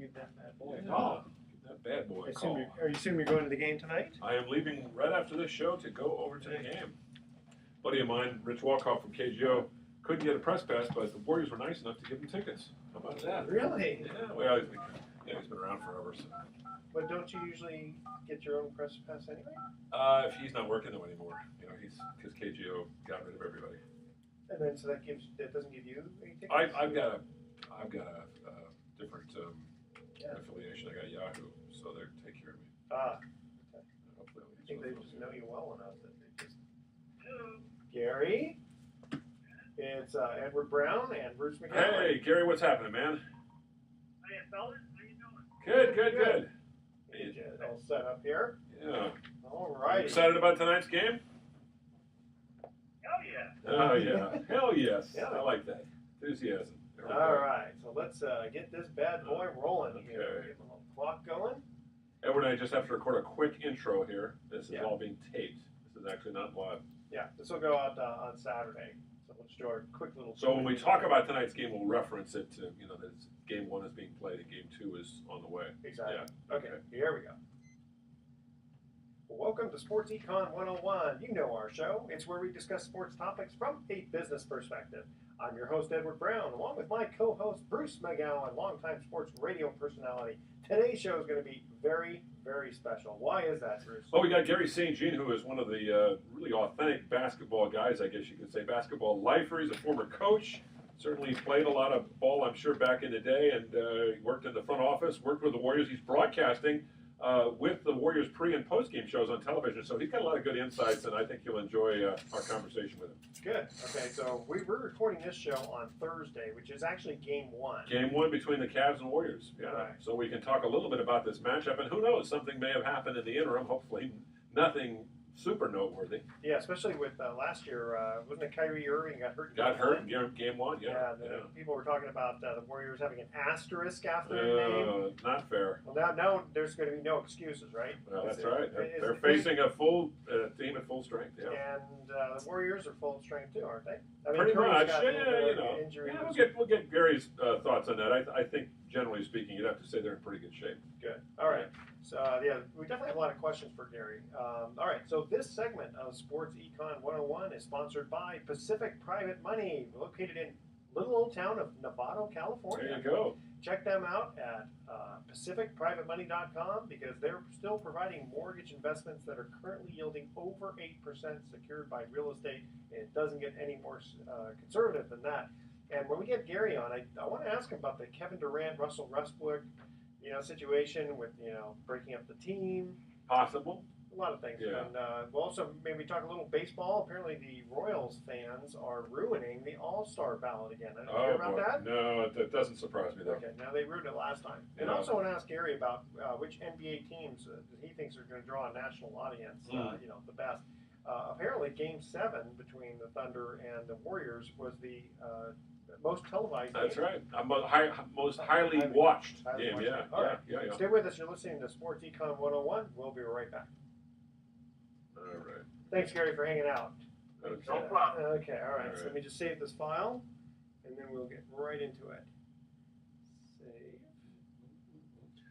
Give that bad boy. Yeah. Oh, that bad boy call. Are you assuming you're going to the game tonight? I am leaving right after this show to go over to the game. Buddy of mine, Rich Walkoff from KGO, couldn't get a press pass, but the Warriors were nice enough to give him tickets. How about that? Really? Yeah, well, he's been around forever. So. But don't you usually get your own press pass anyway? If he's not working though anymore, because KGO got rid of everybody. And then so that doesn't give you any tickets. I've got a different affiliation. I got Yahoo, so they take care of me. Okay. Hopefully I think they just know you well enough that they just. Gary, it's Edward Brown and Bruce McGowan. Hey, Gary, what's happening, man? Hey, fellas, how you doing? Good. All set up here. Yeah. All right. Excited about tonight's game? Hell yeah. Oh yeah. Hell yes. Yeah. I like that. Enthusiasm. All right. So let's get this bad boy rolling here. Okay. Get the little clock going. Edward and I just have to record a quick intro here. This is all being taped. This is actually not live. Yeah. This will go out on Saturday. So let's do our quick little. So when we talk about tonight's game, we'll reference it to that game 1 is being played and game 2 is on the way. Exactly. Yeah. Okay. Here we go. Welcome to Sports Econ 101. You know our show. It's where we discuss sports topics from a business perspective. I'm your host, Edward Brown, along with my co-host, Bruce McGowan, longtime sports radio personality. Today's show is going to be very, very special. Why is that, Bruce? Well, we got Garry St Jean, who is one of the really authentic basketball guys, I guess you could say, basketball lifer. He's a former coach. Certainly played a lot of ball, I'm sure, back in the day, and he worked in the front office, worked with the Warriors. He's broadcasting with the Warriors pre- and post-game shows on television. So he's got a lot of good insights, and I think you'll enjoy our conversation with him. Good. Okay, so we're recording this show on Thursday, which is actually game 1. Game 1 between the Cavs and Warriors. Yeah. Right. So we can talk a little bit about this matchup, and who knows, something may have happened in the interim. Hopefully nothing super noteworthy. Yeah, especially with last year, wasn't it Kyrie Irving got hurt? In game 1, yeah. People were talking about the Warriors having an asterisk after their name. Not fair. Well, now there's going to be no excuses, right? Well, that's right. They're facing a full team at full strength. Yeah. And the Warriors are full strength too, aren't they? I mean, Pretty Curry's much. got injury. Yeah, we'll get Gary's thoughts on that. I think, generally speaking, you'd have to say they're in pretty good shape. Good. All right. So, we definitely have a lot of questions for Gary. All right. So this segment of Sports Econ 101 is sponsored by Pacific Private Money, located in little old town of Novato, California. There you go. Check them out at pacificprivatemoney.com because they're still providing mortgage investments that are currently yielding over 8% secured by real estate. It doesn't get any more conservative than that. And when we get Gary on, I want to ask him about the Kevin Durant, Russell Westbrook, situation with, breaking up the team. Possible. A lot of things. Yeah. And we'll also maybe talk a little baseball. Apparently the Royals fans are ruining the All-Star ballot again. Did you hear about that? No, that doesn't surprise me, though. Okay, now they ruined it last time. And I also want to ask Gary about which NBA teams he thinks are going to draw a national audience, the best. Apparently Game 7 between the Thunder and the Warriors was the most televised That's game. right. Most highly watched game. Watched. Yeah. All right. Yeah. Stay with us. You're listening to Sports Econ 101. We'll be right back. All right. Thanks, Gary, for hanging out. Okay. No problem. Okay, all right. So let me just save this file, and then we'll get right into it. Save.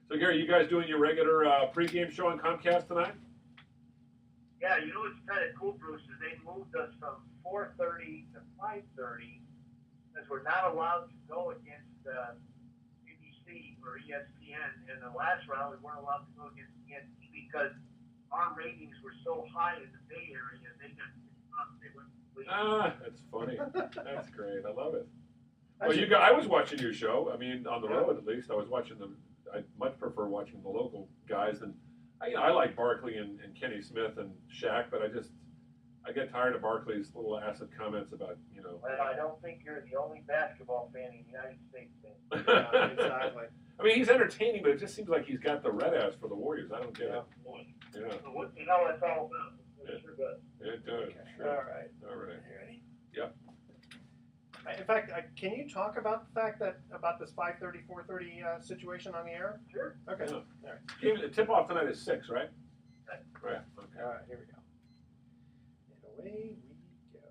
So, Gary, you guys doing your regular pregame show on Comcast tonight? Yeah, what's kind of cool, Bruce, is they moved us from 4:30 to 5:30 because we're not allowed to go against ABC or ESPN. In the last round, we weren't allowed to go against ESPN because our ratings were so high in the Bay Area, they wouldn't leave. That's funny. That's great. I love it. Well, I was watching your show. I mean, on the road at least. I was watching them. I much prefer watching the local guys than. I like Barkley and Kenny Smith and Shaq, but I get tired of Barkley's little acid comments about, Well, I don't think you're the only basketball fan in the United States. Yeah, exactly. I mean, he's entertaining, but it just seems like he's got the red ass for the Warriors. I don't get it. Yeah. So what the hell that's all about? It's sure good. It does. Okay. Sure. All right. All right. You ready? Yep. In fact, can you talk about the fact about this 5:30, 4:30 situation on the air? Sure. Okay. Yeah. All right. The tip-off tonight is 6, right? Right. Okay. All right. Here we go. And away we go.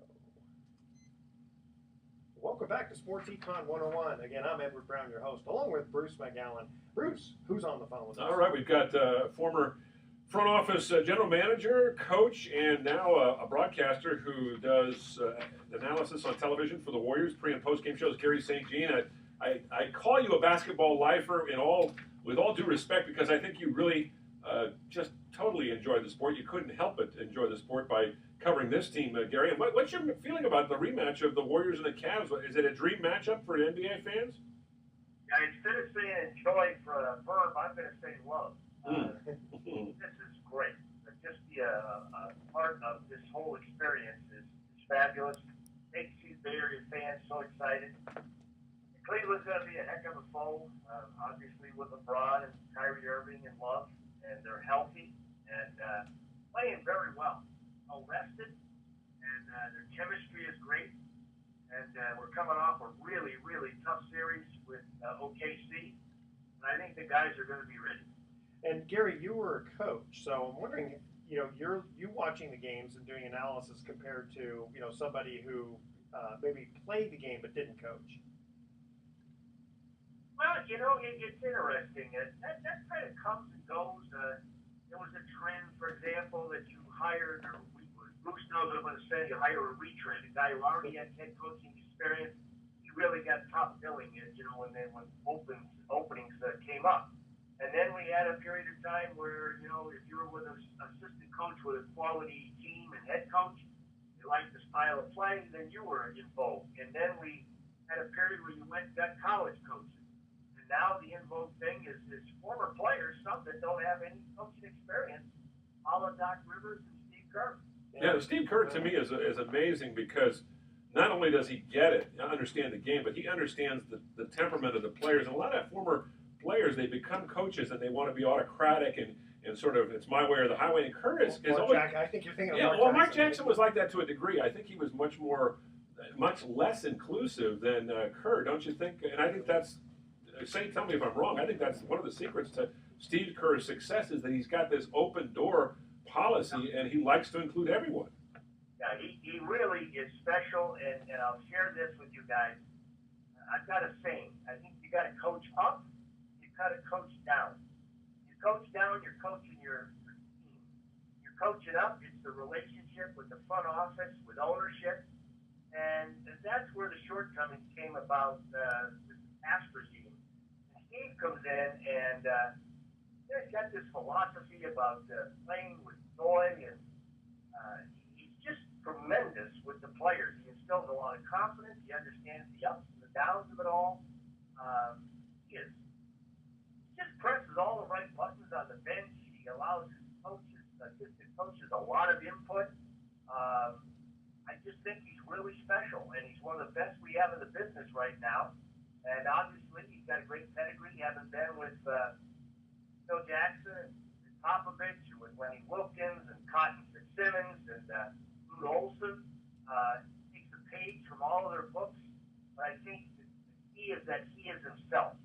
Welcome back to Sports Econ 101. Again, I'm Edward Brown, your host, along with Bruce McGowan. Bruce, who's on the phone with us? All right, we've got former front office general manager, coach, and now a broadcaster who does analysis on television for the Warriors, pre and post game shows. Garry St Jean. I call you a basketball lifer with all due respect, because I think you really just totally enjoy the sport. You couldn't help but enjoy the sport by covering this team, Garry. And what's your feeling about the rematch of the Warriors and the Cavs? Is it a dream matchup for NBA fans? Yeah, instead of saying enjoy for a verb, I'm going to say love. This is great. Just the part of this whole experience is fabulous. Makes you Bay Area fans so excited. Cleveland's going to be a heck of a foe, obviously with LeBron and Kyrie Irving and Love, and they're healthy and playing very well. Well rested, and their chemistry is great. And we're coming off a really, really tough series with OKC, and I think the guys are going to be ready. And Garry, you were a coach, so I'm wondering, you watching the games and doing analysis compared to somebody who maybe played the game but didn't coach. Well, it's interesting. That kind of comes and goes. There was a trend, for example, that you hired, or Bruce knows what I'm going to say, you hire a retread, a guy who already had head coaching experience. He really got top billing, when openings came up. And then we had a period of time where, if you were with an assistant coach with a quality team and head coach, you liked the style of play, then you were in vogue. And then we had a period where you went and got college coaches. And now the in vogue thing is former players, some that don't have any coaching experience, a la Doc Rivers and Steve Kerr. Yeah, Steve Kerr to me is amazing, because not only does he get it, understand the game, but he understands the temperament of the players. And a lot of former players, they become coaches and they want to be autocratic and sort of, it's my way or the highway. And Kerr is always, I think you're thinking of yeah, Mark well, Jackson. Mark Jackson was like that to a degree. I think he was much less inclusive than Kerr, don't you think? And I think that's, tell me if I'm wrong, I think that's one of the secrets to Steve Kerr's success, is that he's got this open door policy and he likes to include everyone. Yeah, he really is special, and I'll share this with you guys. I've got a saying. I think you got to coach up, you got to coach down. You coach down, you're coaching your team. You're coaching up, it's the relationship with the front office, with ownership, and that's where the shortcomings came about with the past regime. And Steve comes in, and he's got this philosophy about playing with joy, and he's just tremendous with the players. He instills a lot of confidence. He understands the ups and the downs of it all. He just presses all the right buttons on the bench. He allows his coaches, assistant coaches, a lot of input. I just think he's really special, and he's one of the best we have in the business right now. And obviously, he's got a great pedigree, having been with Phil Jackson and Popovich, and with Lenny Wilkins and Cotton Fitzsimmons and Lute Olson. Takes a page from all of their books, but I think the key is that he is himself,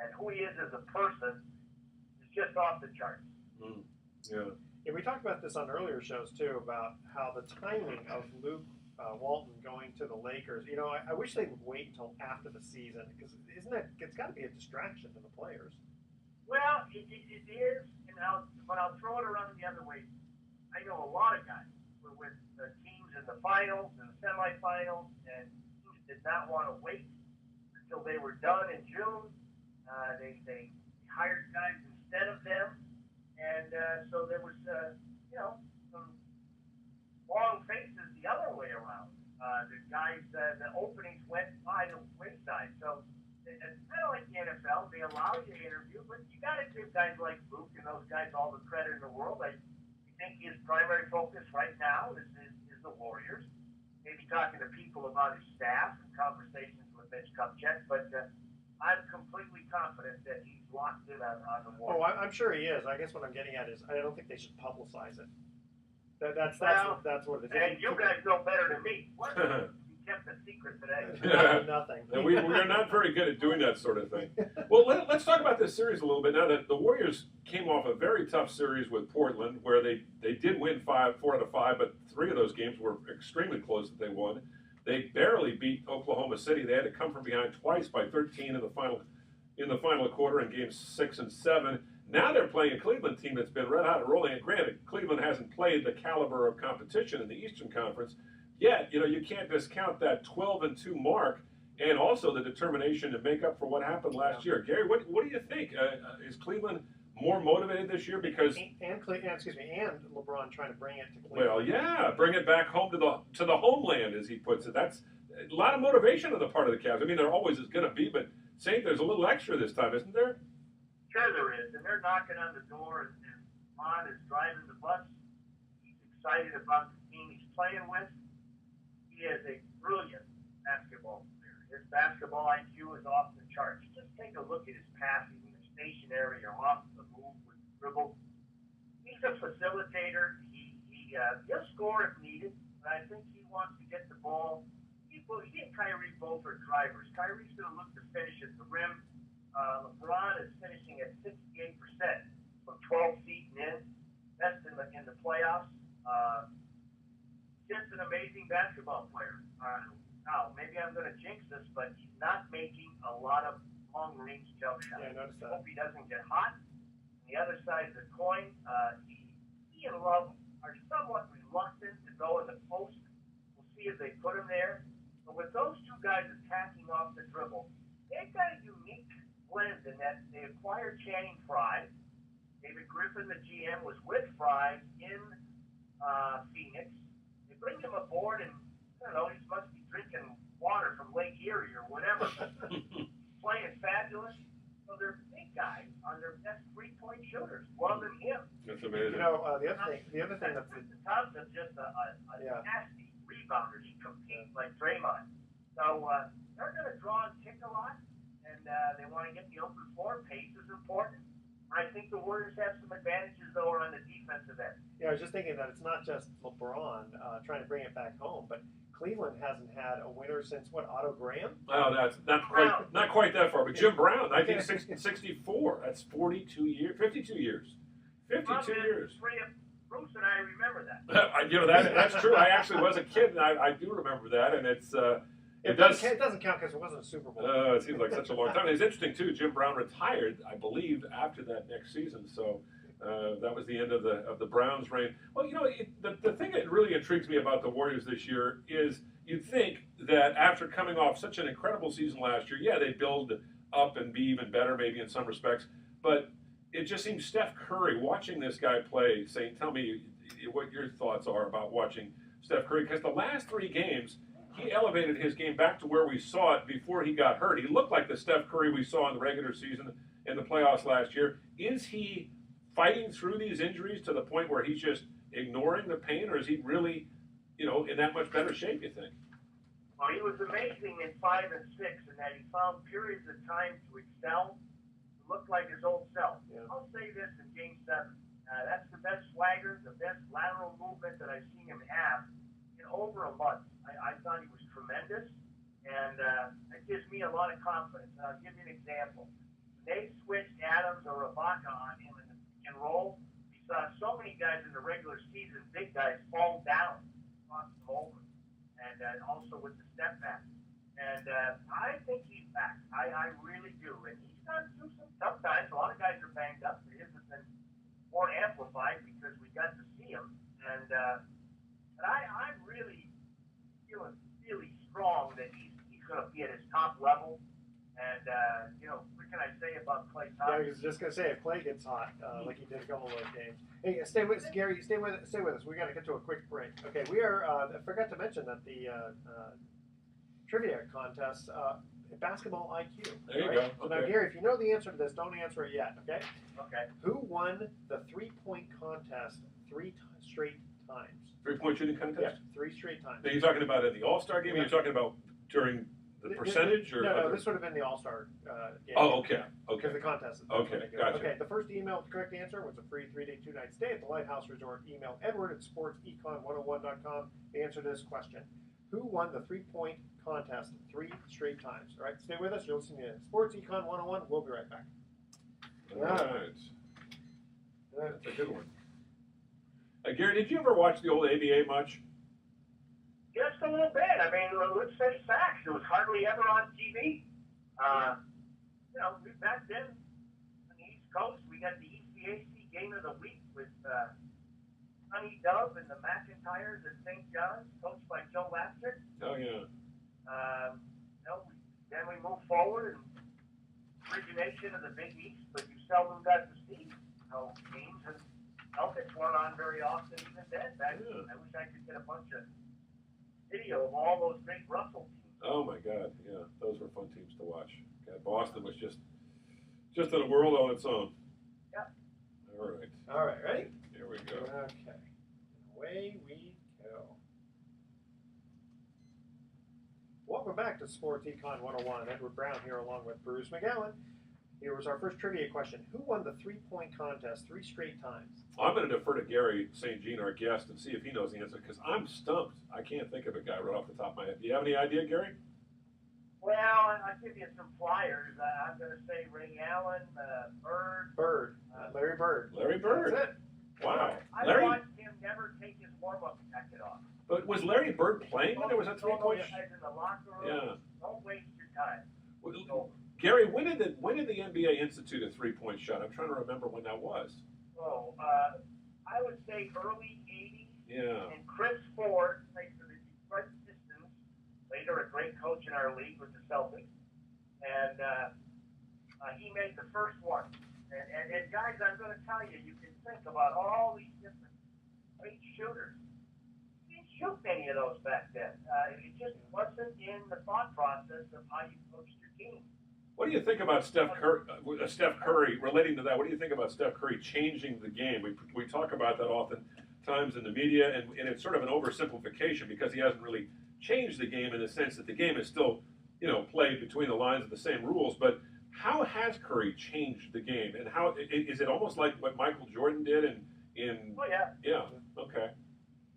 and who he is as a person is just off the charts. Yeah. Yeah, we talked about this on earlier shows too, about how the timing of Luke Walton going to the Lakers. I wish they would wait until after the season, because it's got to be a distraction to the players. Well, it is, but I'll throw it around the other way. I know a lot of guys were with teams in the finals and the semifinals, and teams did not want to wait until they were done in June. They hired guys instead of them, and so there was some long faces the other way around. The guys, the openings went by the wayside. So it's kind of like the NFL. They allow you to interview, but you got to give guys like Luke and those guys all the credit in the world. I think his primary focus right now is the Warriors. Maybe talking to people about his staff and conversations with Mitch Kupchak, but I'm completely confident that he's locked in on the Warriors. Oh, I'm sure he is. I guess what I'm getting at is I don't think they should publicize it. That's what it is. And you guys know better than me. What? You kept a secret today. Nothing. And we are not very good at doing that sort of thing. Well, let's talk about this series a little bit now. That the Warriors came off a very tough series with Portland, where they did win 4 out of 5, but 3 of those games were extremely close that they won. They barely beat Oklahoma City. They had to come from behind twice by 13 in the final quarter in games 6 and 7. Now they're playing a Cleveland team that's been red hot and rolling. And granted, Cleveland hasn't played the caliber of competition in the Eastern Conference yet. You know, you can't discount that 12-2 mark and also the determination to make up for what happened last year. Gary, what do you think? Is Cleveland more motivated this year because and LeBron trying to bring it to Cleveland? Well, yeah, bring it back home to the homeland, as he puts it. That's a lot of motivation on the part of the Cavs. I mean, there always is going to be, but Saint, there's a little extra this time, isn't there? Sure there is, and they're knocking on the door, and Ron is driving the bus. He's excited about the team he's playing with. He is a brilliant basketball player. His basketball IQ is off the charts. Just take a look at his passing, the stationary or off the move with the dribble. He's a facilitator. He'll score if needed, but I think he wants to get the ball. He and Kyrie both are drivers. Kyrie's going to look to finish at the rim. LeBron is finishing at 68% from 12 feet and in. Best in the playoffs. Just an amazing basketball player. Now, maybe I'm going to jinx this, but he's not making a lot of long-range jump shots. Yeah, I noticed that. Hope he doesn't get hot. On the other side of the coin, he and Love are somewhat reluctant to go in the post. We'll see if they put him there. But with those two guys attacking off the dribble, they've got a unique blend in that they acquired Channing Frye. David Griffin, the GM, was with Frye in Phoenix. They bring him aboard, and I don't know, he must be drinking water from Lake Erie or whatever. Playing fabulous. So they're big guys on their best three-point shooters. Love and him. That's amazing. You know, the other thing that's Thompson's just a nasty rebounder. He competes like Draymond. So they're going to draw and kick a lot, and they want to get the open floor. Pace is important. I think the Warriors have some advantages, though, on the defensive end. Yeah, I was just thinking that it's not just LeBron trying to bring it back home, but Cleveland hasn't had a winner since what, Otto Graham? Oh, that's not quite that far, but Jim Brown, 1964. That's 42 years, 52 years, 52 years. Bruce and I remember that. You know that's true. I actually was a kid, and I do remember that, and it's. It doesn't count because it wasn't a Super Bowl. It seems like such a long time. It's interesting too. Jim Brown retired, I believe, after that next season. So that was the end of the Browns' reign. Well, you know, the thing that really intrigues me about the Warriors this year is you'd think that after coming off such an incredible season last year, yeah, they build up and be even better, maybe in some respects. But it just seems Steph Curry, watching this guy play. Saint, tell me what your thoughts are about watching Steph Curry, because the last 3 games, he elevated his game back to where we saw it before he got hurt. He looked like the Steph Curry we saw in the regular season and the playoffs last year. Is he fighting through these injuries to the point where he's just ignoring the pain, or is he really, you know, in that much better shape, you think? Well, he was amazing in 5 and 6 in that he found periods of time to excel, to look like his old self. Yeah. I'll say this in Game 7. That's the best swagger, the best lateral movement that I've seen him have in over a month. I thought he was tremendous, and that gives me a lot of confidence. And I'll give you an example. They switched Adams or Ibaka on him in the pick and roll. We saw so many guys in the regular season, big guys, fall down, cross them over, and also with the step back. And I think he's back. I really do. And he's gone through sometimes. A lot of guys are banged up. His has been more amplified because we got to see him. And but I'm really feeling really strong that he's going to be at his top level. And, you know, what can I say about Klay Thompson? Yeah, I was just going to say, if Klay gets hot, like he did a couple of those games. Hey, stay with us, Gary. Stay with us. We got to get to a quick break. Okay, we are. I forgot to mention that the trivia contest, basketball IQ. There you right? go. So now, Gary, if you know the answer to this, don't answer it yet. Okay. Okay. Who won the 3-point contest 3 straight times? 3-point shooting contest? Yeah, 3 straight times. Are you talking about in the All-Star game? Or are you talking about during the percentage? Or no, this would have been the All-Star game. Oh, okay. Because the contest is Okay, gotcha. Okay, the first email with the correct answer was a free 3-day, 2-night stay at the Lighthouse Resort. Email Edward at sportsecon101.com to answer this question. Who won the 3-point contest 3 straight times? All right, stay with us. You're listening to Sports Econ 101. We'll be right back. All right. That's a good one. Gary, did you ever watch the old ABA much? Just a a little bit. I mean, let's say sacks. It was hardly ever on TV. You know, back then on the East Coast, we got the ECAC Game of the Week with Honey Dove and the McIntyres at St. John's, coached by Joe Lapchick. Oh, yeah. You know, then we moved forward and origination of the Big East, but you seldom got to see, you know, games, and Celtics weren't on very often even then. I wish I could get a bunch of video of all those big Russell teams. Oh my God, yeah, those were fun teams to watch. God, Boston was just in a world on its own. Yeah. All right, ready? Here we go. Okay, away we go. Welcome back to Sports Econ 101. Edward Brown here along with Bruce McGowan. Here was our first trivia question. Who won the three-point contest 3 straight times? I'm going to defer to Garry St. Jean, our guest, and see if he knows the answer, because I'm stumped. I can't think of a guy right off the top of my head. Do you have any idea, Garry? Well, I'll give you some flyers. I'm going to say Ray Allen, Bird. Larry Bird. Larry Bird. That's it. Wow. I Larry, watched him never take his warm-up jacket off. but was Larry Bird playing when there was a three-point shot? In the locker room. Yeah. Don't waste your time. Well, Garry, when did the NBA institute a three-point shot? I'm trying to remember when that was. Oh, I would say early 80s. Yeah. And Chris Ford played for the Detroit Pistons, later a great coach in our league with the Celtics. And he made the first one. And guys, I'm going to tell you, you can think about all these different great shooters. You didn't shoot many of those back then. It just wasn't in the thought process of how you coached your team. What do you think about Steph Curry, relating to that, what do you think about Steph Curry changing the game? We talk about that oftentimes in the media, and it's sort of an oversimplification because he hasn't really changed the game in the sense that the game is still, played between the lines of the same rules. But how has Curry changed the game? And how is it almost like what Michael Jordan did in Oh, yeah. Yeah, okay.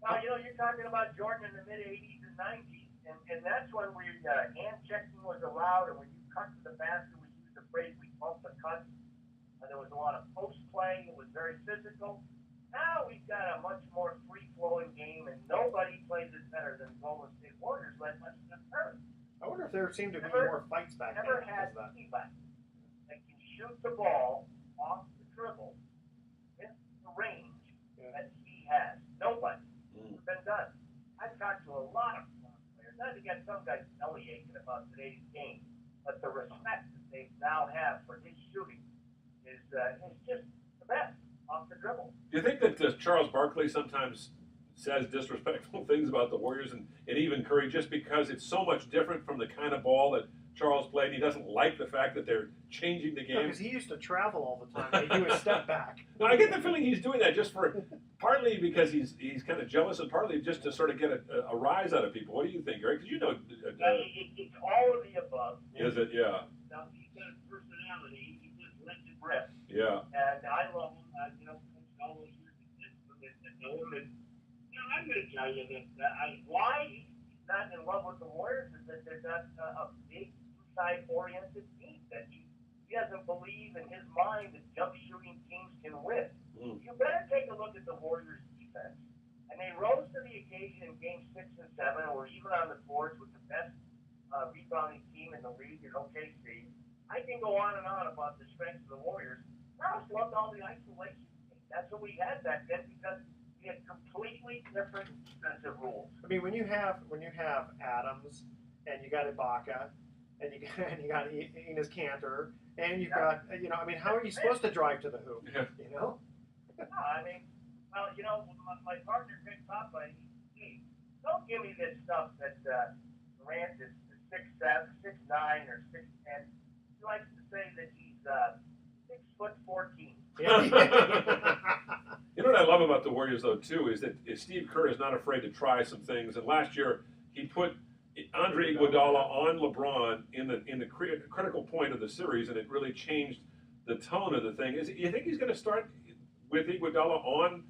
Well, you're talking about Jordan in the mid-'80s and '90s, and that's when hand checking was allowed, and when you cut to the basket, we used the phrase we bumped the cut. There was a lot of post play. It was very physical. Now we've got a much more free-flowing game, and nobody plays it better than Golden State Warriors led by Steph Curry. I wonder if there seemed to be more fights back then. Never had anybody that can shoot the ball off the dribble with the range that he has. Nobody. It's been done. I've talked to a lot of players. Not to get some guys belly aching about today's game, but the respect that they now have for his shooting is just the best off the dribble. Do you think that Charles Barkley sometimes says disrespectful things about the Warriors and even Curry just because it's so much different from the kind of ball that Charles played? And he doesn't like the fact that they're changing the game. Because he used to travel all the time. And he do a step back. No, I get the feeling he's doing that just for partly because he's kind of jealous and partly just to sort of get a rise out of people. What do you think, Eric? Because it's all of the above. Is it? Yeah. Now, he's got a personality. He just lets it rip. Yeah. And I love him. All those years and I'm going to tell you that why he's not in love with the Warriors is that they're not a big inside-oriented team. That he doesn't believe in his mind that jump shooting teams can win. You better take a look at the Warriors' defense. And they rose to the occasion in Games 6 and 7, or even on the boards with the best rebounding team in the league in OKC. I can go on and on about the strengths of the Warriors. I just loved all the isolation. That's what we had back then because we had completely different defensive rules. I mean, when you have Adams and you got Ibaka and you got Enes Kanter and you've got how are you supposed to drive to the hoop? Yeah. No, my partner Vic Papa, he don't give me this stuff that Durant is 6'7", 6'9", or 6'10". He likes to say that he's 6'14". You know what I love about the Warriors, though, too, is that Steve Kerr is not afraid to try some things. And last year, he put Andre Iguodala on LeBron in the critical point of the series, and it really changed the tone of the thing. You think he's going to start with Iguodala on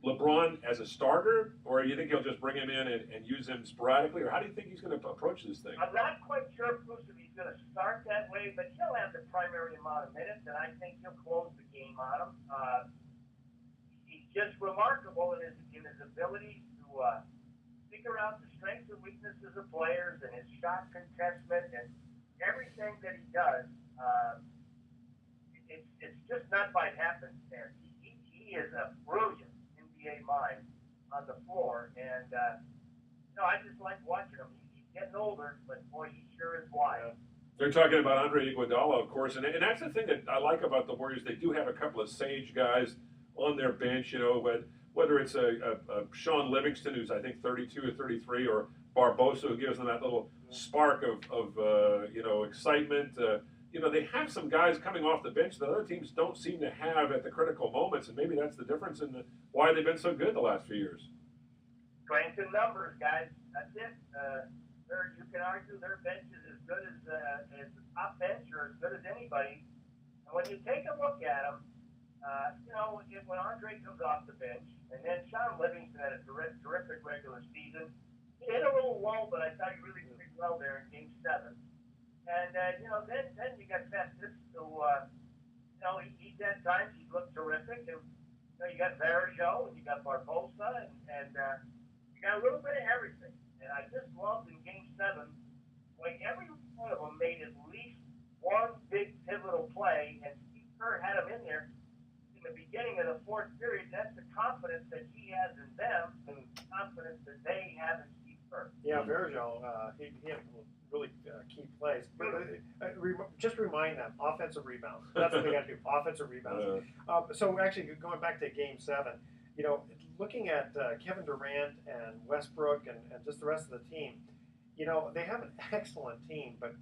LeBron as a starter, or do you think he'll just bring him in and use him sporadically, or how do you think he's going to approach this thing? I'm not quite sure, Bruce, if he's going to start that way, but he'll have the primary amount of minutes, and I think he'll close the game on him. He's just remarkable in his ability to pick figure out the strengths and weaknesses of players and his shot contestment and everything that he does. It's just not by happenstance. He is a brilliant NBA mind on the floor, and I just like watching him. He's getting older, but boy, he sure is wise. They're talking about Andre Iguodala, of course, and that's the thing that I like about the Warriors. They do have a couple of sage guys on their bench, whether it's a Sean Livingston, who's I think 32 or 33, or Barbosa, who gives them that little spark of excitement. They have some guys coming off the bench that other teams don't seem to have at the critical moments, and maybe that's the difference in why they've been so good the last few years. Strength in numbers, guys. That's it. You can argue their bench is as good as the top bench or as good as anybody. And when you take a look at them, when Andre comes off the bench, and then Sean Livingston had a terrific regular season. He hit a little lull, but I thought he really played well there in Game 7. And, then you got Festus, who, he's at times he's looked terrific. And, you got Varejao, and you got Barbosa, and you got a little bit of everything. And I just loved in Game 7, when every one of them made at least one big pivotal play, and Steve Kerr had him in there in the beginning of the fourth period. That's the confidence that he has in them, and the confidence that they have in Steve Kerr. Yeah, Varejao, he had really key plays. But just remind them, offensive rebounds. That's what they got to do, offensive rebounds. So actually, going back to Game 7, looking at Kevin Durant and Westbrook and just the rest of the team, they have an excellent team, but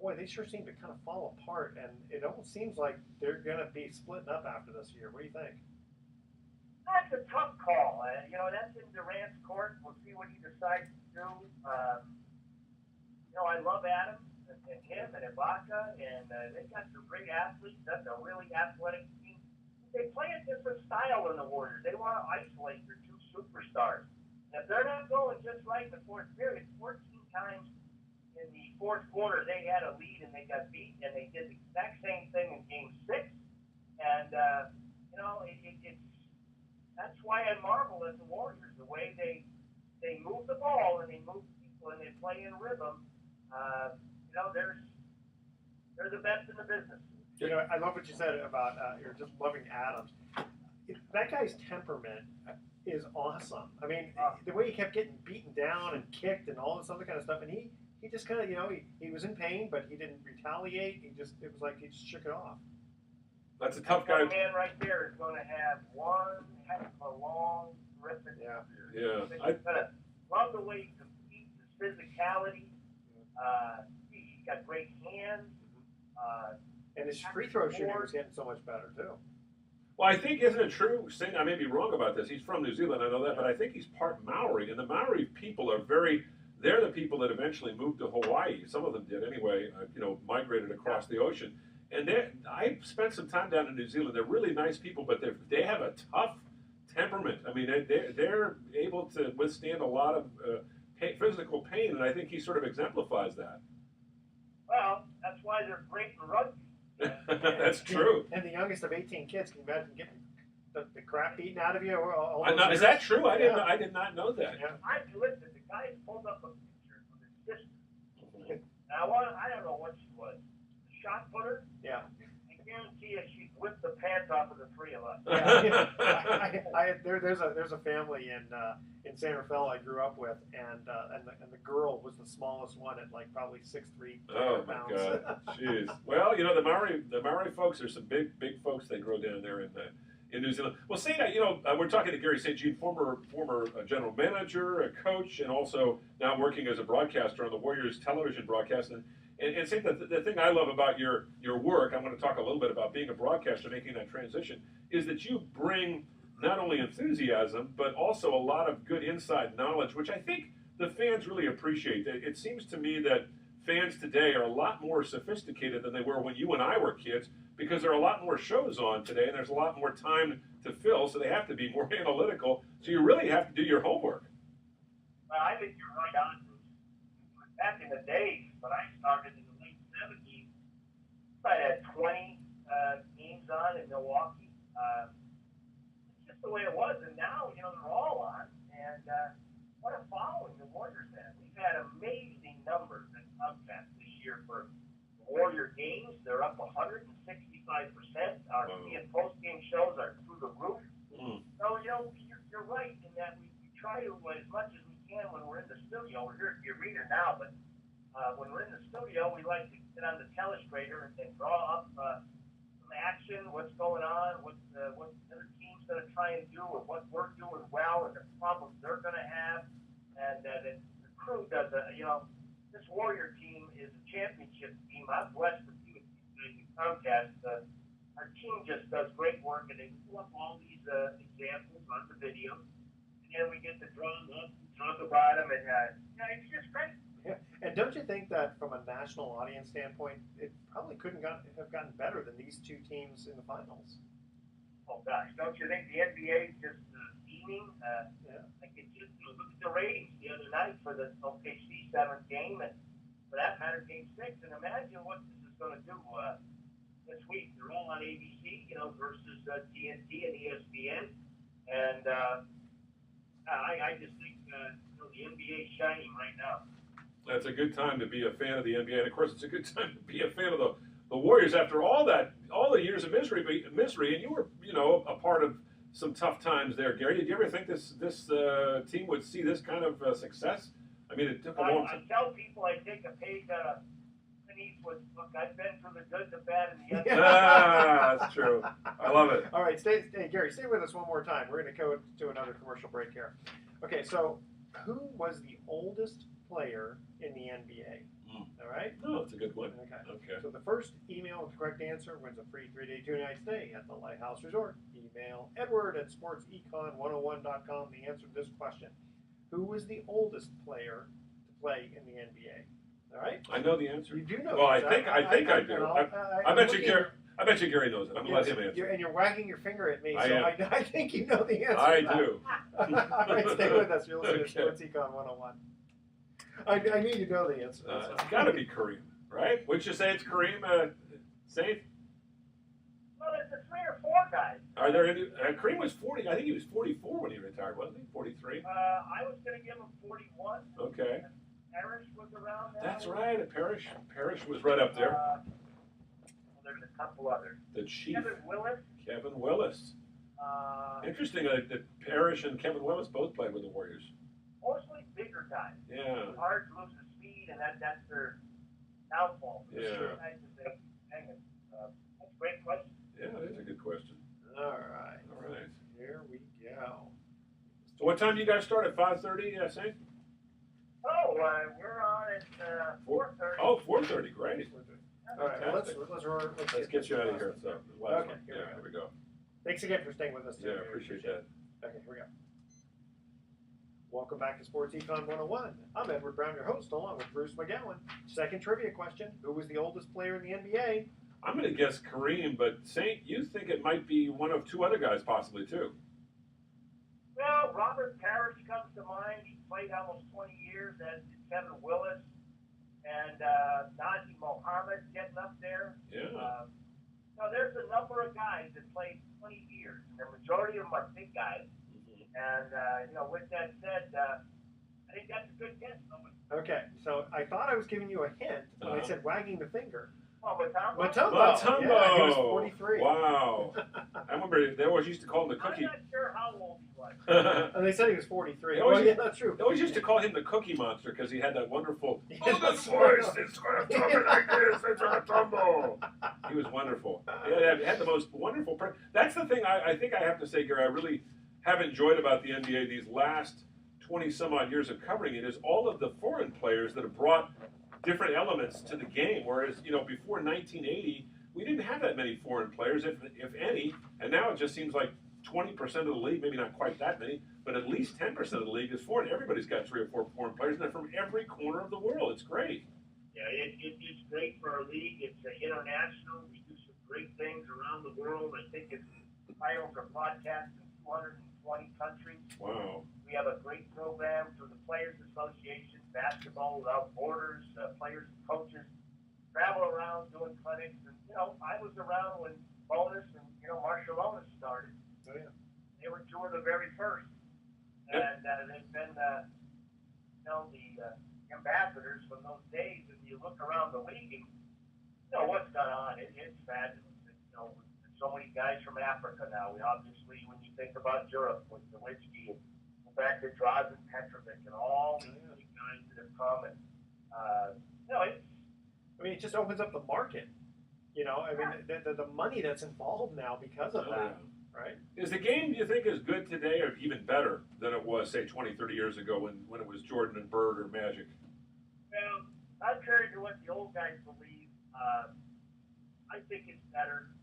boy, they sure seem to kind of fall apart, and it almost seems like they're going to be splitting up after this year. What do you think? That's a tough call. That's in Durant's court. We'll see what he decides to do. I love Adams and him and Ibaka, and they got some great athletes. That's a really athletic team. They play a different style than the Warriors. They want to isolate their two superstars. And if they're not going just right in the fourth period, 14 times in the fourth quarter they had a lead and they got beat, and they did the exact same thing in Game 6. And, that's why I marvel at the Warriors, the way they move the ball and they move people and they play in rhythm. They're the best in the business. I love what you said about you're just loving Adams. That guy's temperament is awesome. I mean, the way he kept getting beaten down and kicked and all this other kind of stuff, and he just kind of, he was in pain, but he didn't retaliate. It was like he just shook it off. That's a tough guy. That man right there is going to have one heck of a long, terrific career. Yeah. I love the way he competes, his physicality. He's got great hands. And his free throw shooting was getting so much better, too. Well, I think, isn't it true, Sting, I may be wrong about this, he's from New Zealand, I know that, but I think he's part Maori, and the Maori people are they're the people that eventually moved to Hawaii. Some of them did anyway, migrated across the ocean. And I spent some time down in New Zealand. They're really nice people, but they have a tough temperament. I mean, they're able to withstand a lot of physical pain, and I think he sort of exemplifies that. Well, that's why they're great in rugby. That's true. And the youngest of 18 kids, can you imagine getting the crap beaten out of you? Is that true? I did not know that. Yeah. Listen, the guy pulled up a picture of his sister. Now, I don't know what she was. A shot putter? Yeah. I guarantee you she'd whip the pants off of the three of us. There's a family in San Rafael I grew up with, and the girl was the smallest one at like probably 6'3". Oh my God, jeez. Well, the Maori folks are some big folks. They grow down there in New Zealand. Well, saying that, we're talking to Garry St Jean, former general manager, a coach, and also now working as a broadcaster on the Warriors television broadcast. And saying that the thing I love about your work, I'm going to talk a little bit about being a broadcaster, making that transition, is that you bring not only enthusiasm, but also a lot of good inside knowledge, which I think the fans really appreciate. It seems to me that fans today are a lot more sophisticated than they were when you and I were kids, because there are a lot more shows on today, and there's a lot more time to fill, so they have to be more analytical. So you really have to do your homework. Well, I think you're right on. Back in the days, when I started in the late 70s, I had 20 games on in Milwaukee. It's just the way it was, and now, they're all on. And, what a following the Warriors have. We've had amazing numbers in Comcast this year for Warrior games. They're up 165%. Our post-game shows are through the roof. So, you're right in that we try to, as much as we can when we're in the studio. We're here at the arena now, but when we're in the studio, we like to sit on the telestrator and draw up some action, what's going on, what the other team's going to try and do, or what we're doing well, and the problems they're going to have. And the crew does this Warrior team is a championship team. I'm blessed to be with these guys in Comcast. Our team just does great work, and they pull up all these examples on the video, and then we get to draw them up and talk about them, and it's just great. Yeah. And don't you think that from a national audience standpoint, it probably couldn't have gotten better than these two teams in the finals? Oh gosh, don't you think the NBA is just beaming? Like it just look at the ratings the other night for the OKC 7th game, and for that matter, Game 6. And imagine what this is going to do this week. They're all on ABC, versus TNT and ESPN, and I just think the NBA is shining right now. That's a good time to be a fan of the NBA, and of course, it's a good time to be a fan of the Warriors after all the years of misery. And you were, a part of some tough times there, Gary. Did you ever think this team would see this kind of success? I mean, it took a long time. I tell people I take a page out of Clint Eastwood's book. I've been through the good, the bad, and the ugly. That's true. I love it. All right, Gary, stay with us one more time. We're going to go to another commercial break here. Okay, so who was the oldest player in the NBA? All right? No, it's a good one. Okay. So the first email with the correct answer wins a free 3-day, 2-night stay at the Lighthouse Resort. Email edward@sportseCon101.com the answer to this question. Who was the oldest player to play in the NBA? All right? I know the answer. You do know. Well, I think I do. I bet you Gary knows it. I'm going to let him answer. And you're wagging your finger at me, I so am. I think you know the answer. I do. All right, stay with us. You're listening to Sports Econ 101. I knew you know the answer. It's got to be Kareem, right? Would you say it's Kareem, Saint? Well, it's the 3 or 4 guys. Are there any? Kareem was 40. I think he was 44 when he retired, wasn't he? 43. I was going to give him 41. Okay. Parrish was around there. That's right. Parrish was right up there. Well, there's a couple others. The Chief. Kevin Willis. Interesting that Parrish and Kevin Willis both played with the Warriors. Mostly bigger guys. Yeah. It's hard to lose the speed, and that's their downfall. Yeah. That's a great question. Yeah, that is a good question. All right. Here we go. So what time do you guys start at 5:30, Saint? Oh, we're on at 4:30. Oh, 4:30. Great. All right. Well, let's get you out of here. So, okay. Here we go. Thanks again for staying with us today. Yeah, appreciate that. Okay, here we go. Welcome back to Sports Econ 101. I'm Edward Brown, your host, along with Bruce McGowan. Second trivia question: who was the oldest player in the NBA? I'm going to guess Kareem, but Saint, you think it might be one of 2 other guys, possibly too. Well, Robert Parrish comes to mind. He played almost 20 years, as did Kevin Willis, and Najee Mohammed getting up there. Yeah. So there's a number of guys that played 20 years, and the majority of them are big guys. And, with that said, I think that's a good guess. Okay, so I thought I was giving you a hint when I said wagging the finger. Oh, Mutombo? Mutombo. Yeah, he was 43. Wow. I remember they always used to call him the cookie. I'm not sure how old he was. And they said he was 43. They always, yeah, that's true. They always used to call him the Cookie Monster because he had that wonderful, Yes. oh, this voice, it's going to talk like this, it's a Mutombo. He was wonderful. He had the most wonderful, that's the thing I think I have to say, Gary, I really have enjoyed about the NBA these last 20 some odd years of covering it is all of the foreign players that have brought different elements to the game. Whereas, before 1980, we didn't have that many foreign players, if any, and now it just seems like 20% of the league, maybe not quite that many, but at least 10% of the league is foreign. Everybody's got 3 or 4 foreign players, and they're from every corner of the world. It's great. Yeah, it's great for our league. It's international. We do some great things around the world. I think it's titles are podcast in 220 countries. Wow. We have a great program through the Players Association, Basketball Without Borders, players and coaches travel around doing clinics. And, I was around when Bonus and, Marshall started. Oh, yeah. They were 2 of the very first. And they've been ambassadors from those days, and you look around the league, and you know what's gone on. It's fabulous. You know, there's so many guys from Africa now. We obviously, when you think about Europe with Nowitzki and go back to Drazen Petrovic and all these big guys that have come, and you know, I mean, it just opens up the market. You know, I mean, the money that's involved now because of that, right? Is the game, do you think, as good today or even better than it was, say, 20, 30 years ago when it was Jordan and Bird or Magic? Well, contrary to what the old guys believe, I think it's better.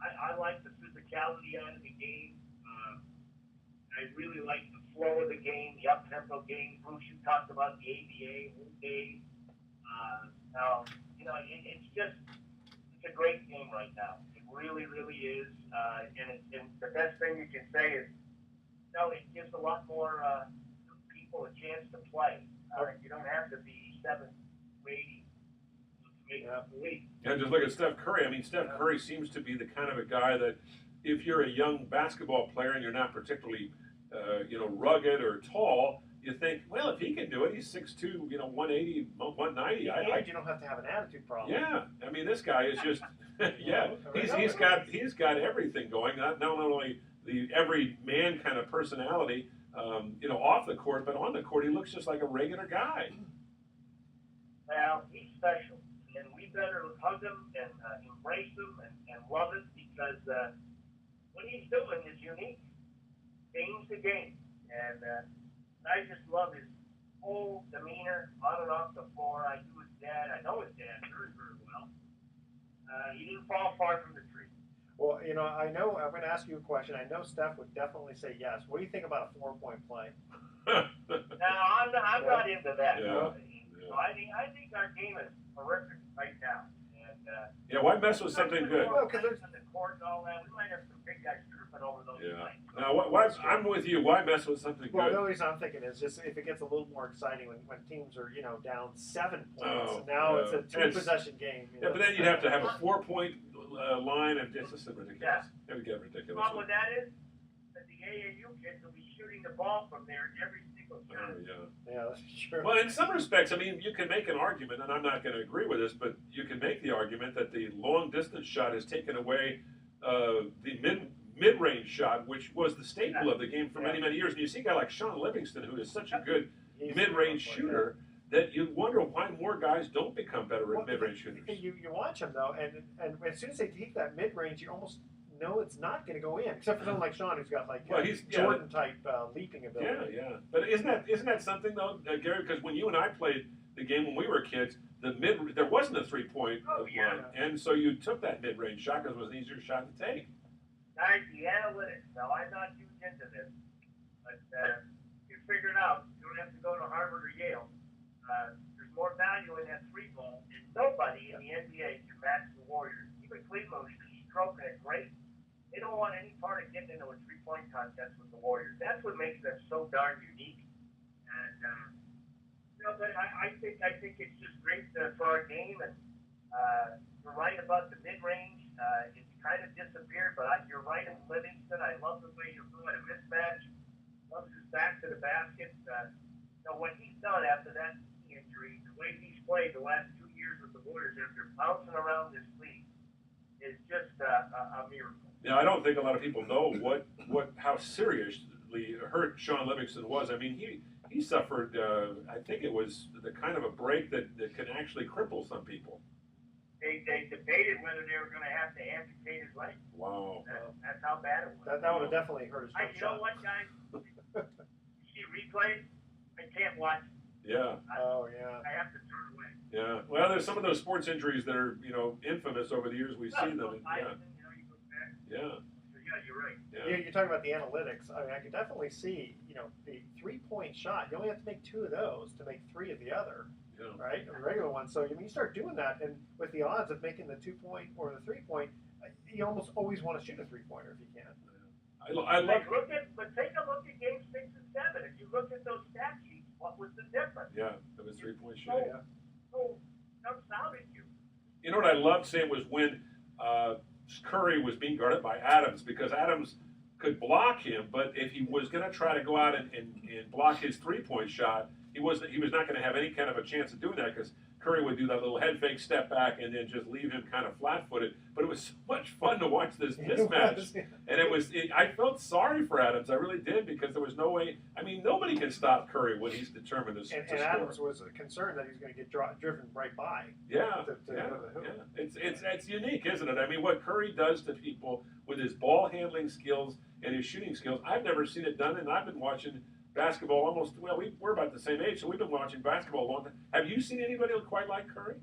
I like the physicality out of the game. I really like the flow of the game, the up-tempo game. Bruce, you talked about the ABA, game. Now, you know, it's a great game right now. It really, really is. And the best thing you can say is, you know, it gives a lot more people a chance to play. You don't have to be 780 to make the league. Yeah, just look at Steph Curry. I mean, Steph Curry seems to be the kind of a guy that if you're a young basketball player and you're not particularly, rugged or tall, you think, well, if he can do it, he's 6'2", 180, 190. And you don't have to have an attitude problem. Yeah, I mean, this guy is just, he's got everything going. Not only the every man kind of personality, off the court, but on the court, he looks just like a regular guy. Well, he's special, and we better hug him and embrace him and love it because what he's doing is unique. Game's the game, and I just love his whole demeanor on and off the floor. I knew his dad. I know his dad very, very well. He didn't fall far from the tree. Well, I know, I'm going to ask you a question. I know Steph would definitely say yes. What do you think about a 4-point play? Now, I'm not into that. Yeah. So I think our game is horrific right now. And, why mess with something good? Well, because there's the court and all that. We might have some big guys tripping over those things. Now, I'm with you. Why mess with something Well, good? the only reason I'm thinking is just if it gets a little more exciting when teams are, down 7 points. Oh, now yeah. it's a 2-possession game. Yeah, but then you'd have to have a 4-point line, and it's just ridiculous. It would get ridiculous. The problem with that is that the AAU kids will be shooting the ball from there every single shot. Yeah, that's true. Well, in some respects, I mean, you can make an argument, and I'm not going to agree with this, but you can make the argument that the long-distance shot has taken away the mid-range shot, which was the staple of the game for many, many years. And you see a guy like Sean Livingston, who is such a good mid-range shooter, that you wonder why more guys don't become better at mid-range shooters. You watch them, though, and as soon as they take that mid-range, you almost know it's not going to go in, except for someone like Sean, who's got he's Jordan-type leaping ability. Yeah. But isn't that something, though, Gary? Because when you and I played the game when we were kids, there wasn't a 3-point line, and so you took that mid-range shot because it was an easier shot to take. Guys, the analytics. Now, I'm not huge into this, but you figure it out. You don't have to go to Harvard or Yale. There's more value in that 3-ball, and nobody in the NBA can match the Warriors. Even Cleveland is stroking it great. They don't want any part of getting into a 3-point contest with the Warriors. That's what makes them so darn unique. And but I think it's just great for our game. And you're right about the mid-range. It's kind of disappeared, but you're right in Livingston. I love the way you're doing a mismatch. Loves his back to the basket. What he's done after that injury, the way he's played the last 2 years with the Warriors after bouncing around this league is just a miracle. Yeah, I don't think a lot of people know how seriously hurt Sean Livingston was. I mean, he suffered, I think it was the kind of a break that can actually cripple some people. They debated whether they were going to have to amputate his leg. Wow. That's how bad it was. That would have definitely hurt his jump You shot. know what, guys? You see replays? I can't watch. Yeah. I have to turn away. Yeah. Well, there's some of those sports injuries that are, infamous over the years. We've seen them. You look back. Yeah. So, yeah, you're right. Yeah. You're talking about the analytics. I mean, I could definitely see, the 3-point shot. You only have to make 2 of those to make 3 of the other, right? The regular one. So you start doing that, and with the odds of making the 2-point or the 3-point, you almost always want to shoot a 3-pointer if you can. I love. Take a look at games 6 and 7. If you look at those stat sheets, what was the difference? Yeah, it was 3-point shooting. So jumps out at you. You know what I loved seeing was when Curry was being guarded by Adams, because Adams could block him, but if he was going to try to go out and block his 3-point shot, he was not going to have any kind of a chance of doing that because Curry would do that little head fake step back and then just leave him kind of flat-footed. But it was so much fun to watch this mismatch. And I felt sorry for Adams. I really did because there was no way. I mean, nobody can stop Curry when he's determined to score. And Adams was concerned that he was going to get driven right by. Yeah, It's unique, isn't it? I mean, what Curry does to people with his ball handling skills and his shooting skills, I've never seen it done, and I've been watching basketball we're about the same age, so we've been watching basketball a long time. Have you seen anybody quite like Curry?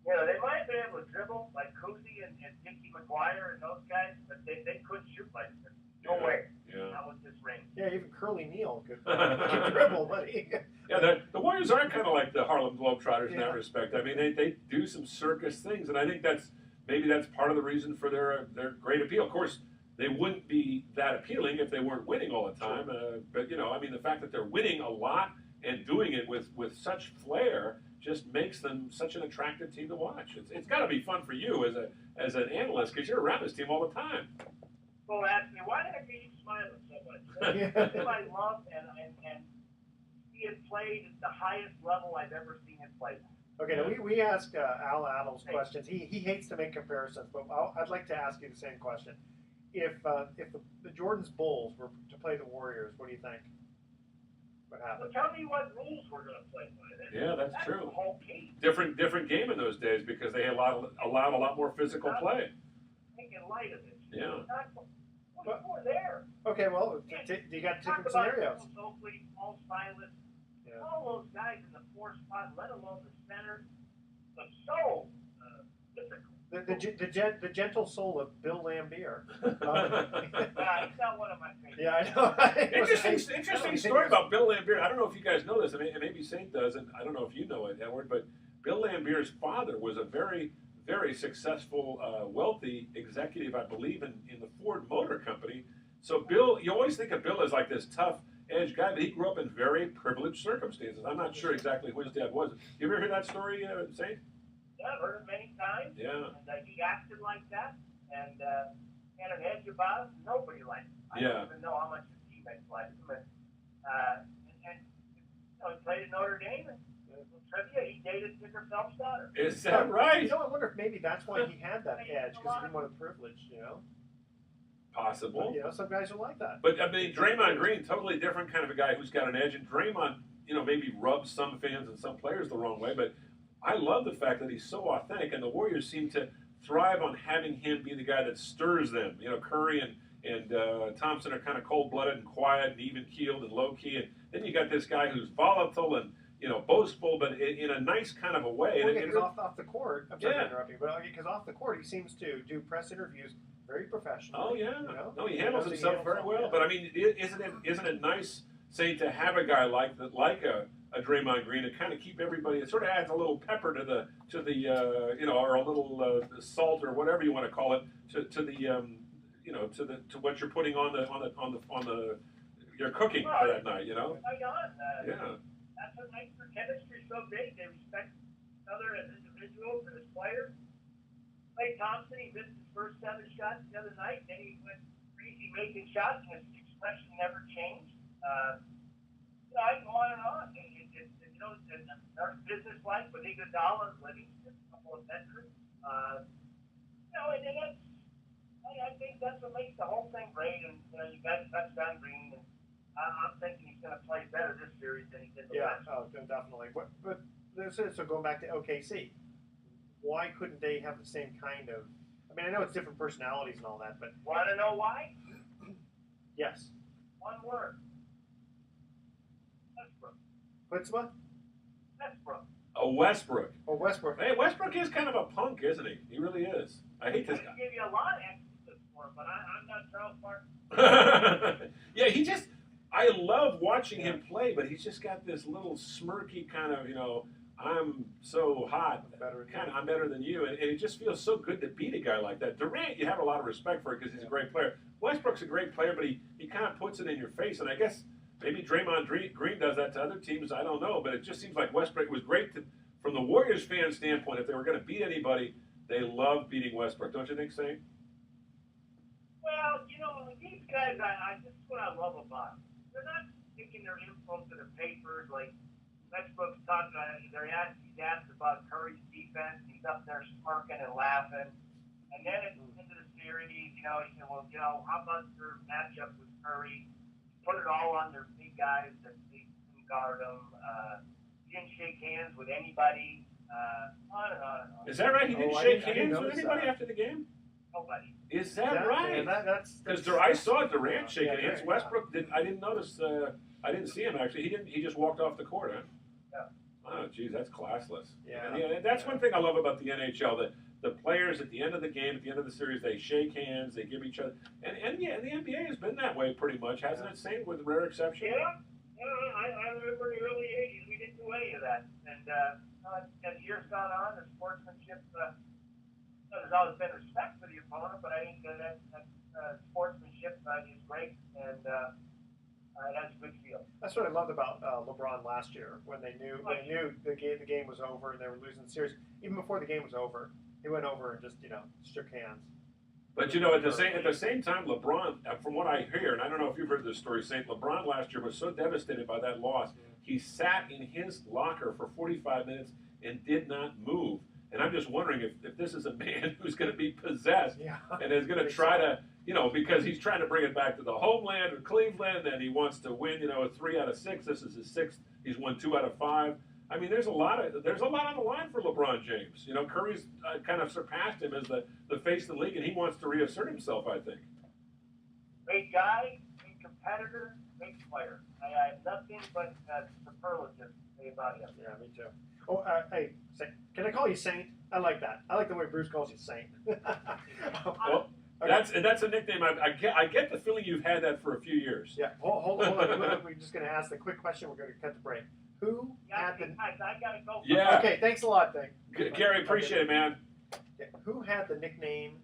Yeah, they might have been able to dribble like Cousy and Dickie McGuire and those guys, but they couldn't shoot like this. No way. Yeah. Not with this ring. Yeah, even Curly Neal could dribble, but the Warriors are kind of like the Harlem Globetrotters in that respect. I mean, they do some circus things, and I think that's part of the reason for their great appeal. Of course, they wouldn't be that appealing if they weren't winning all the time. But I mean, the fact that they're winning a lot and doing it with such flair just makes them such an attractive team to watch. It's got to be fun for you as an analyst because you're around this team all the time. Well, ask me, why the heck are you smiling so much? I love and he has played at the highest level I've ever seen him play. Okay, now we asked Al Adams questions. He hates to make comparisons, but I'd like to ask you the same question. If the Jordan's Bulls were to play the Warriors, what do you think? What happened? Well, tell me what rules we're going to play by. Yeah, that's true. The whole key. Different game in those days because they allowed a lot more physical play. Making light of it. Yeah. We're there. Okay, well, you got different scenarios. Oakley, Paul Silas, all those guys in the 4 spot, let alone the center, but so difficult. The gentle soul of Bill Lambier. He's not one of my favorites. Yeah, I know. Interesting story about Bill Lambier. I don't know if you guys know this. I mean, maybe Saint does, and I don't know if you know it, Edward, but Bill Lambier's father was a very, very successful, wealthy executive, I believe, in the Ford Motor Company. So Bill, you always think of Bill as like this tough edge guy, but he grew up in very privileged circumstances. I'm not sure exactly who his dad was. You ever hear that story, Saint? Yeah, I've heard it many times. Yeah. And he acted like that, and had an edge about it. Nobody liked him. I don't even know how much his teammates liked him. And he played at Notre Dame, and trivia, he dated Dicker Phelps' daughter. Is that right? I wonder if maybe that's why he had that edge, because he didn't want the privilege, Possible. But, some guys are like that. But, I mean, Draymond Green, totally different kind of a guy who's got an edge. And Draymond, maybe rubs some fans and some players the wrong way. But I love the fact that he's so authentic. And the Warriors seem to thrive on having him be the guy that stirs them. Curry and Thompson are kind of cold-blooded and quiet and even-keeled and low-key. And then you got this guy who's volatile and, boastful, but in a nice kind of a way. Well, because off the court, I'm sorry to interrupt you, but because off the court he seems to do press interviews very professionally. Oh yeah, no, he handles himself very well. But I mean, isn't it nice, say, to have a guy like a Draymond Green to kind of keep everybody? It sort of adds a little pepper to the or a little salt or whatever you want to call it to what you're putting on the your cooking for that night. Right on. Yeah. That's what makes their chemistry so big. They respect each other as individuals and as players. Klay Thompson, he missed his first 7 shots the other night. Then he went crazy making shots, and his expression never changed. I can go on and on. Our business life with Iguodala and Livingston, a couple of veterans. And then I think that's what makes the whole thing great. And you got touchdown Green, and I'm thinking he's going to play better this series than he did the last. Yeah, definitely. But so going back to OKC, why couldn't they have the same kind of? I mean, I know it's different personalities and all that, but want to know why? Yes. One word. Westbrook. Westbrook. Oh, Westbrook. Oh, Westbrook. Hey, Westbrook is kind of a punk, isn't he? He really is. I hate this guy. I can give you a lot of emphasis for him, but I'm not Charles Barkley. Yeah, I love watching him play, but he's just got this little smirky kind of, I'm so hot. I'm better than you. And it just feels so good to beat a guy like that. Durant, you have a lot of respect for it because he's a great player. Westbrook's a great player, but he kind of puts it in your face. And I guess maybe Draymond Green does that to other teams. I don't know. But it just seems like Westbrook was great from the Warriors fan standpoint. If they were going to beat anybody, they love beating Westbrook. Don't you think, Saint? Well, these guys, this is what I love about them. They're not sticking their info to the papers like Westbrook's talking. He's asked about Curry's defense. He's up there smirking and laughing. And then at the end of the series, he said, well, how about their matchup with Curry? Put it all on their big guys that they can guard him. He didn't shake hands with anybody. On and on and on. Is that right? He didn't shake hands with anybody after the game? Nobody. Is that right? That's because I saw Durant shaking hands. Yeah. Westbrook didn't. I didn't notice. I didn't see him actually. He didn't. He just walked off the court. Huh? Yeah. Oh, geez, that's classless. Yeah. And that's one thing I love about the NHL. That the players at the end of the game, at the end of the series, they shake hands. They give each other. And the NBA has been that way pretty much, hasn't it? Same with rare exception. Yeah. I remember in the early '80s we didn't do any of that. And as years gone on, the sportsmanship. There's always been respect for the opponent, but I think that sportsmanship is great, and it has a good feel. That's what I loved about LeBron last year when they knew the game was over and they were losing the series. Even before the game was over, he went over and just shook hands. But at the same time, LeBron, from what I hear, and I don't know if you've heard this story, Saint, LeBron last year was so devastated by that loss, he sat in his locker for 45 minutes and did not move. And I'm just wondering if this is a man who's going to be possessed and is going to try to, because he's trying to bring it back to the homeland of Cleveland, and he wants to win, 3 out of 6. This is his 6th. He's won 2 out of 5. I mean, there's a lot on the line for LeBron James. Curry's kind of surpassed him as the face of the league, and he wants to reassert himself, I think. Great guy, great competitor, great player. I have nothing but superlatives to say about him. Yeah, me too. Oh, hey, can I call you Saint? I like that. I like the way Bruce calls you Saint. Well, that's a nickname. I get the feeling you've had that for a few years. Yeah, hold on. We're just going to ask the quick question. We're going to cut the break. Who had the... I got to go. Yeah. Okay, thanks a lot, Dave. Gary, appreciate it, man. Yeah. Who had the nickname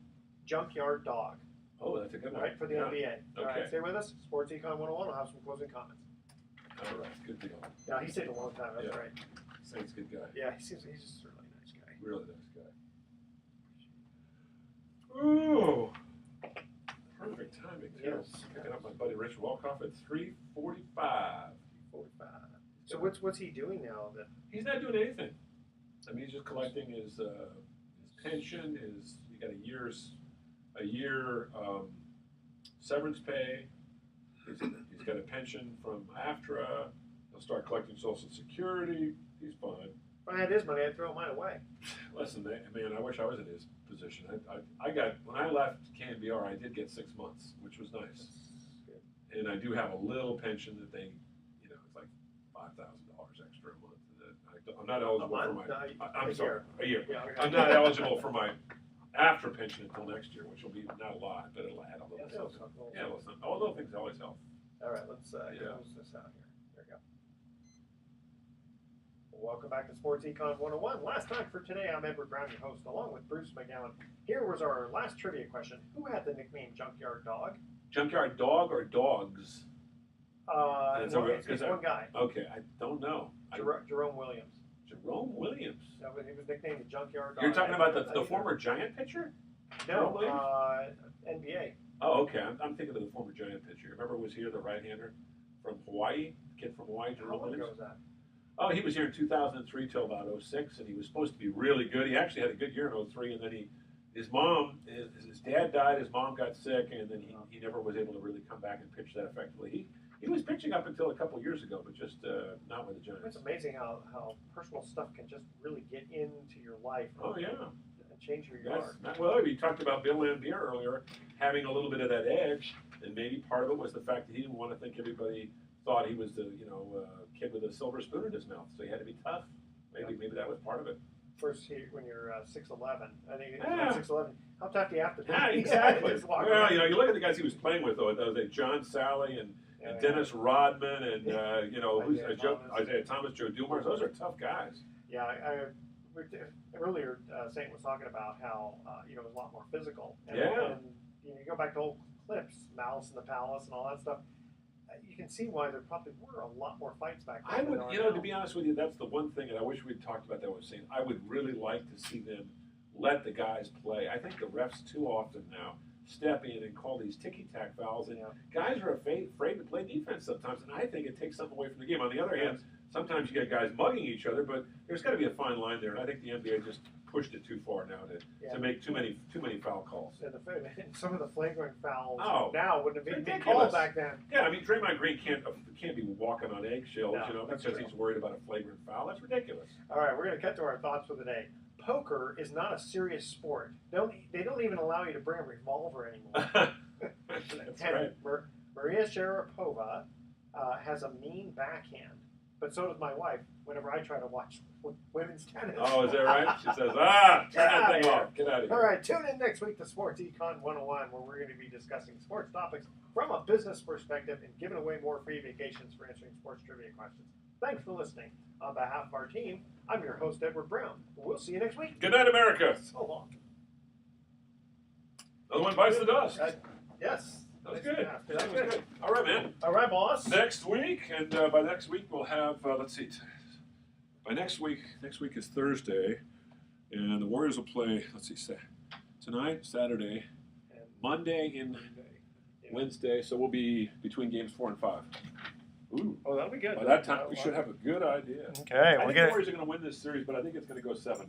Junkyard Dog? Oh, that's a good one. Right, for the NBA. Okay. All right, stay with us. Sports Econ 101. I'll have some closing comments. All right, good deal. Yeah, he stayed a long time. That's right. Saint's a good guy. Yeah, he's just a really nice guy. Really nice guy. Ooh. Perfect timing, too. Yes. Picking up my buddy Rich Walkoff at 3:45. 45. So what's he doing now? That he's not doing anything. I mean, he's just collecting his pension. He got a year severance pay. He's got a pension from AFTRA. He'll start collecting Social Security. He's fine. If I had his money, I'd throw mine away. Listen, man, I wish I was in his position. I got, when I left KNBR, I did get 6 months, which was nice. And I do have a little pension that they, it's like $5,000 extra a month. I'm not eligible for my. I'm sorry, a year. Yeah, okay. I'm not eligible for my AFTRA pension until next year, which will be not a lot, but it'll add a little something. Yeah, listen, all little things always help. All right, let's close this out here. There we go. Welcome back to Sports Econ 101. Last time for today, I'm Edward Brown, your host, along with Bruce McGowan. Here was our last trivia question. Who had the nickname Junkyard Dog? Junkyard Dog or Dogs? It's one guy. Okay, I don't know. Jerome Williams. Jerome Williams. No, but he was nicknamed the Junkyard Dog. You're talking about the former Giant pitcher? No, NBA. Oh, okay. I'm thinking of the former Giant pitcher. Remember, was here the right-hander from Hawaii? Kid from Hawaii, Jerome How long Williams. ago was that? Oh, he was here in 2003 till about 06, and he was supposed to be really good. He actually had a good year in 03, and then his dad died, his mom got sick, and then he never was able to really come back and pitch that effectively. He was pitching up until a couple years ago, but just not with the Giants. It's amazing how personal stuff can just really get into your life. Oh, yeah. And change who you are. Well, we talked about Bill Lambier earlier, having a little bit of that edge, and maybe part of it was the fact that he didn't want to think everybody thought he was the kid with a silver spoon in his mouth, so he had to be tough. Maybe that was part of it. First, when you're 6'11", I think it's 6'11". How tough do you have to be? Yeah, exactly. Well, you look at the guys he was playing with, though. It was like John Sally and Dennis Rodman and Isaiah Thomas, Joe Dumars. Those are tough guys. Yeah, earlier Saint was talking about how it was a lot more physical. And you go back to old clips, Malice in the Palace and all that stuff. You can see why there probably were a lot more fights back then. I would, to be honest with you, that's the one thing, and I wish we'd talked about that with Saint. I would really like to see them let the guys play. I think the refs too often now step in and call these ticky-tack fouls, and guys are afraid to play defense sometimes, and I think it takes something away from the game. On the other hand, sometimes you get guys mugging each other, but there's got to be a fine line there, and I think the NBA just pushed it too far now to make too many foul calls. And some of the flagrant fouls Oh, now wouldn't have been ridiculous. called back then. Yeah, I mean Draymond Green can't be walking on eggshells, No, that's because true. he's worried about a flagrant foul. That's ridiculous. All right, we're going to cut to our thoughts for the day. Poker is not a serious sport. They don't even allow you to bring a revolver anymore. That's And right. Maria Sharapova has a mean backhand, but so does my wife whenever I try to watch women's tennis. Oh, is that right? She says, turn that thing off. Get out of here. All right, tune in next week to Sports Econ 101, where we're going to be discussing sports topics from a business perspective and giving away more free vacations for answering sports trivia questions. Thanks for listening. On behalf of our team, I'm your host, Edward Brown. We'll see you next week. Good night, America. So long. Another one bites the dust. Yes. That was good. Yeah, That was good. All right, man. All right, boss. Next week, and by next week we'll have, let's see, by next week is Thursday, and the Warriors will play, let's see, tonight, Saturday, And Monday, and Yeah. Wednesday, so we'll be between games 4 and 5. Ooh. Oh, that'll be good. By that time, we should have a good idea. Okay, I we're think the gonna. Warriors are going to win this series, but I think it's going to go 7.